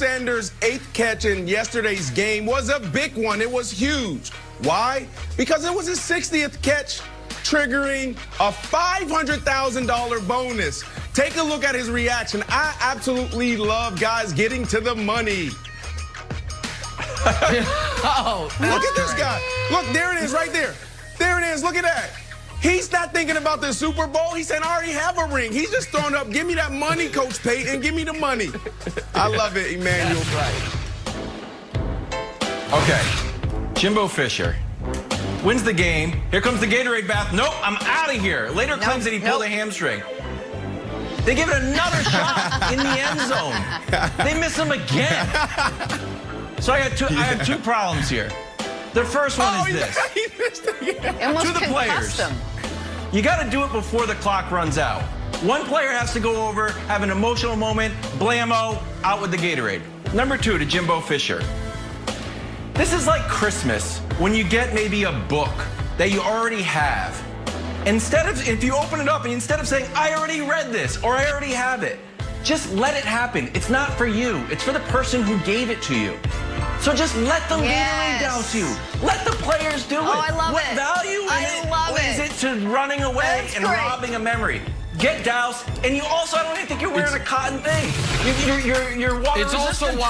Sanders' 8th catch in yesterday's game was a big one. It was huge. Why? Because it was his 60th catch, triggering a $500,000 bonus. Take a look at his reaction. I absolutely love guys getting to the money. Look at this guy. Look, there it is right there. There it is. Look at that. He's not thinking about the Super Bowl. He said, I already have a ring. He's just throwing up, give me that money, Coach Payton. Give me the money. I love it, Emmanuel. That's right. Okay. Jimbo Fisher wins the game. Here comes the Gatorade bath. Nope, I'm out of here. Later claims that he pulled a hamstring. They give it another shot in the end zone. They miss him again. So I have two problems here. The first one is this. To the players. You got to do it before the clock runs out. One player has to go over, have an emotional moment, blammo, out with the Gatorade. Number two, to Jimbo Fisher. This is like Christmas when you get maybe a book that you already have. If you open it up and instead of saying, I already read this or I already have it, just let it happen. It's not for you. It's for the person who gave it to you. So just let them Gatorade down to you. Let the players do it. Oh, I love it. What value is it to running away and robbing a memory? Get doused, and you also, I don't even think you're wearing a cotton thing. You're water resistant.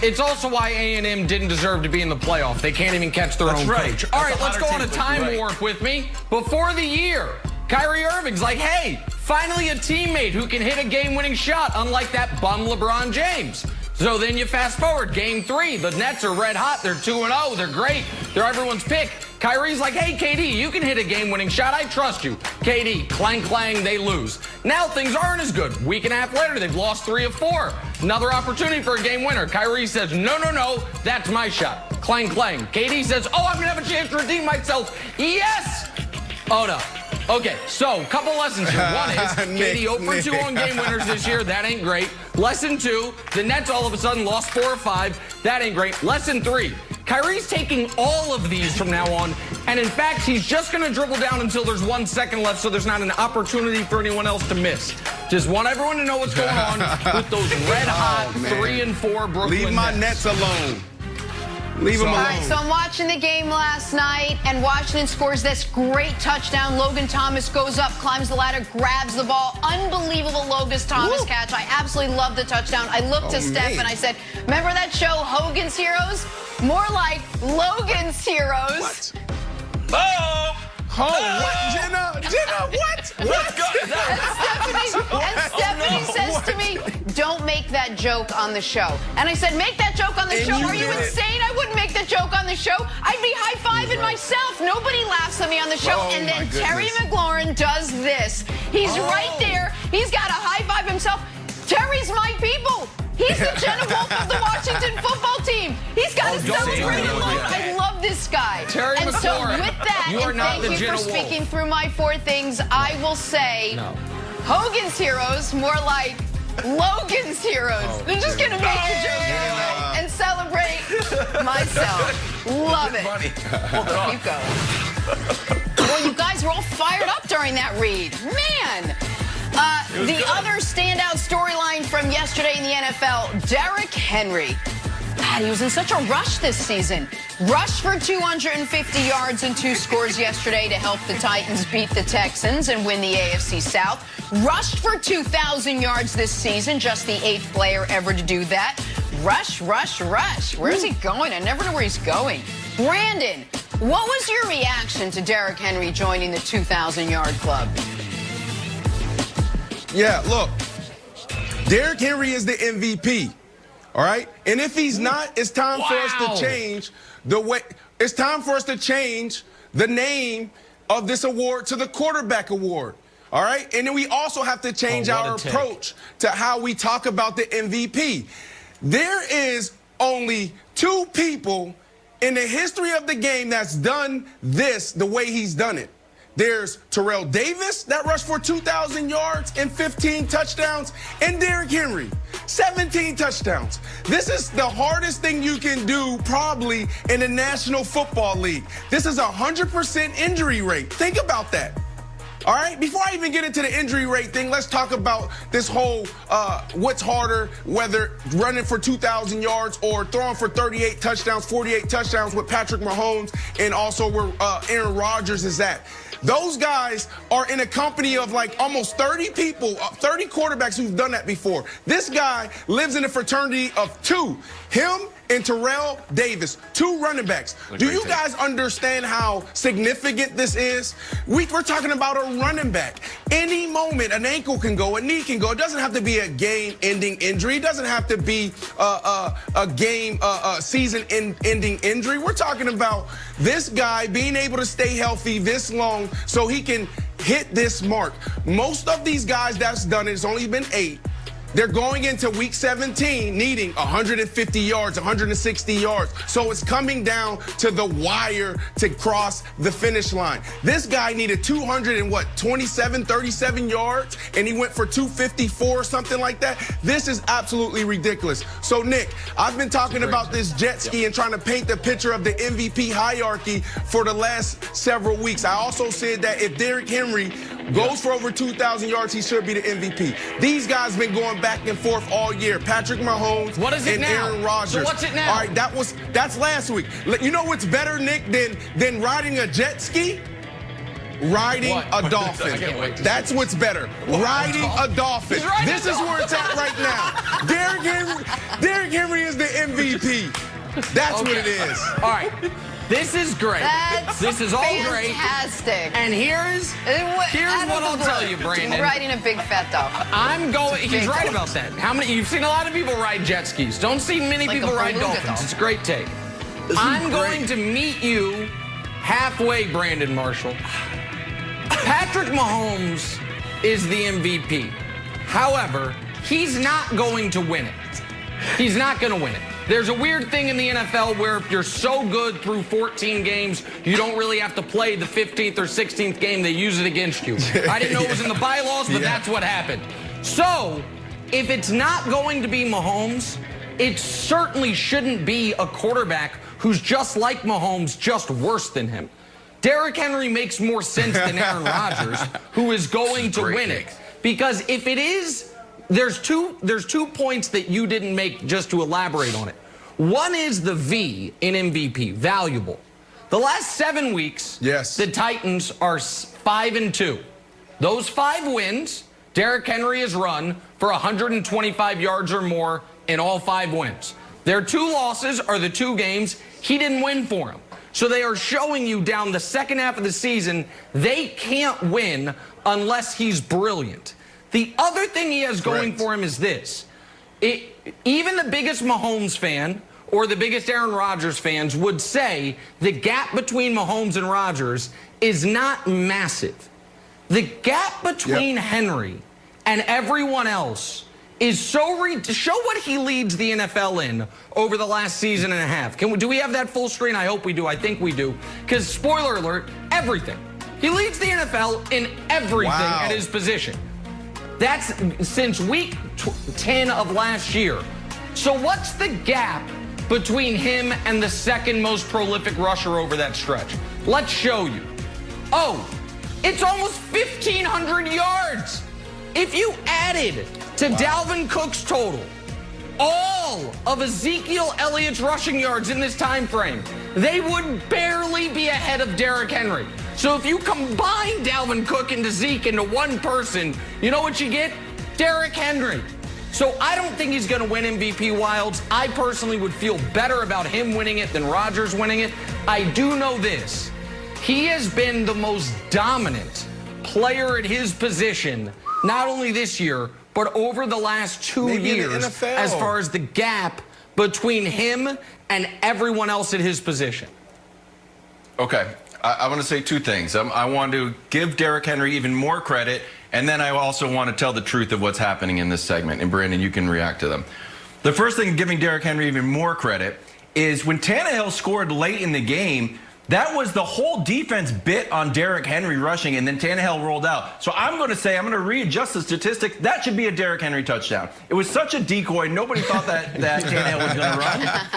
It's also why A&M didn't deserve to be in the playoff. They can't even catch their own coach. All right, let's go on a time warp with me. Before the year, Kyrie Irving's like, hey, finally a teammate who can hit a game-winning shot, unlike that bum LeBron James. So then you fast forward, game 3. The Nets are red hot. They're 2-0. They're great. They're everyone's pick. Kyrie's like, hey, KD, you can hit a game-winning shot. I trust you. KD, clang, clang, they lose. Now things aren't as good. Week and a half later, they've lost 3 of 4. Another opportunity for a game winner. Kyrie says, no, no, no, that's my shot. Clang, clang. KD says, oh, I'm going to have a chance to redeem myself. Yes! Oh, no. Okay, so a couple lessons here. One is KD 0 for 2 on game winners this year. That ain't great. Lesson 2, the Nets all of a sudden lost 4 or 5. That ain't great. Lesson 3, Kyrie's taking all of these from now on, and in fact, he's just going to dribble down until there's 1 second left so there's not an opportunity for anyone else to miss. Just want everyone to know what's going on with those red-hot 3 and 4 Brooklyn Leave my Nets alone. Leave them alone. All right, so I'm watching the game last night, and Washington scores this great touchdown. Logan Thomas goes up, climbs the ladder, grabs the ball. Unbelievable Logan Thomas catch. I absolutely love the touchdown. I looked to Steph and I said, remember that show, Hogan's Heroes? More like Logan's Heroes. What? Oh, what? Jenna, what? What? And Stephanie says to me, don't make that joke on the show. And I said, make that joke on the show? Are you insane? I wouldn't make that joke on the show. I'd be high-fiving myself. Nobody laughs at me on the show. And then Terry McLaurin does this. He's right there. He's got to high-five himself. Terry's my people. He's the Jenna Wolf of the Washington football team. He's got to celebrate alone. I love this guy. Terry and McLaurin, so with that, and thank you for speaking through my 4 things, I will say Hogan's Heroes, more like Logan's Heroes. They're just going to make the joke anyway and celebrate myself. Love it. Keep going. Well, you guys were all fired up during that read. Man. The other standout storyline from yesterday in the NFL, Derrick Henry. God, he was in such a rush this season. Rushed for 250 yards and 2 scores yesterday to help the Titans beat the Texans and win the AFC South. Rushed for 2,000 yards this season, just the 8th player ever to do that. Rush, rush, rush. Where's he going? I never know where he's going. Brandon, what was your reaction to Derrick Henry joining the 2,000-yard club? Yeah, look, Derrick Henry is the MVP, all right? And if he's not, it's time for us to change the way. It's time for us to change the name of this award to the quarterback award, all right? And then we also have to change our approach to how we talk about the MVP. There is only 2 people in the history of the game that's done this the way he's done it. There's Terrell Davis that rushed for 2,000 yards and 15 touchdowns, and Derrick Henry, 17 touchdowns. This is the hardest thing you can do probably in the National Football League. This is a 100% injury rate. Think about that. All right, before I even get into the injury rate thing, let's talk about this whole what's harder, whether running for 2,000 yards or throwing for 38 touchdowns, 48 touchdowns with Patrick Mahomes, and also where Aaron Rodgers is at. Those guys are in a company of like almost 30 people, 30 quarterbacks who've done that before. This guy lives in a fraternity of two, him and Terrell Davis, 2 running backs. Do you guys understand how significant this is? We're talking about a running back. Any moment, an ankle can go, a knee can go. It doesn't have to be a game-ending injury. It doesn't have to be a season-ending injury. We're talking about this guy being able to stay healthy this long so he can hit this mark. Most of these guys that's done it, it's only been 8. They're going into week 17 needing 150 yards, 160 yards. So it's coming down to the wire to cross the finish line. This guy needed 37 yards, and he went for 254 or something like that. This is absolutely ridiculous. So, Nick, I've been talking about this jet ski and trying to paint the picture of the MVP hierarchy for the last several weeks. I also said that if Derrick Henry goes for over 2,000 yards, he should be the MVP. These guys been going back and forth all year. Patrick Mahomes and Aaron Rodgers. So what's it now? All right, that's last week. You know what's better, Nick, than riding a jet ski? Riding a dolphin. That's what's better. Riding a dolphin. This is where it's at right now. Derrick Henry is the MVP. That's what it is. All right. This is great. This is all great. Fantastic. And here's what I'll tell you, Brandon. Riding a big fat dog. He's right about that. You've seen a lot of people ride jet skis. Don't see many people ride dolphins. It's a great take. I'm going to meet you halfway, Brandon Marshall. Patrick Mahomes is the MVP. However, he's not going to win it. He's not going to win it. There's a weird thing in the NFL where if you're so good through 14 games, you don't really have to play the 15th or 16th game. They use it against you. I didn't know it was in the bylaws, but that's what happened. So, if it's not going to be Mahomes, it certainly shouldn't be a quarterback who's just like Mahomes, just worse than him. Derrick Henry makes more sense than Aaron Rodgers, who is going to win it. Because if it is... There's two points that you didn't make just to elaborate on it. One is the V in MVP, valuable. The last 7 weeks, the Titans are 5-2. Those 5 wins, Derrick Henry has run for 125 yards or more in all 5 wins. Their 2 losses are the 2 games he didn't win for him. So they are showing you down the second half of the season, they can't win unless he's brilliant. The other thing he has going for him is this. Even the biggest Mahomes fan or the biggest Aaron Rodgers fans would say the gap between Mahomes and Rodgers is not massive. The gap between Henry and everyone else is so show what he leads the NFL in over the last season and a half. Do we have that full screen? I hope we do. I think we do. Because, spoiler alert, everything. He leads the NFL in everything at his position. That's since week 10 of last year. So what's the gap between him and the second most prolific rusher over that stretch? Let's show you. Oh, it's almost 1,500 yards. If you added to Dalvin Cook's total all of Ezekiel Elliott's rushing yards in this time frame, they would barely be ahead of Derrick Henry. So if you combine Dalvin Cook and Zeke into one person, you know what you get? Derrick Henry. So I don't think he's going to win MVP Wilds. I personally would feel better about him winning it than Rodgers winning it. I do know this. He has been the most dominant player at his position, not only this year, but over the last 2 years as far as the gap between him and everyone else at his position. Okay. I want to say 2 things. I want to give Derrick Henry even more credit, and then I also want to tell the truth of what's happening in this segment. And, Brandon, you can react to them. The first thing, giving Derrick Henry even more credit, is when Tannehill scored late in the game, that was the whole defense bit on Derrick Henry rushing, and then Tannehill rolled out. So I'm going to readjust the statistics. That should be a Derrick Henry touchdown. It was such a decoy. Nobody thought that Tannehill was going to run.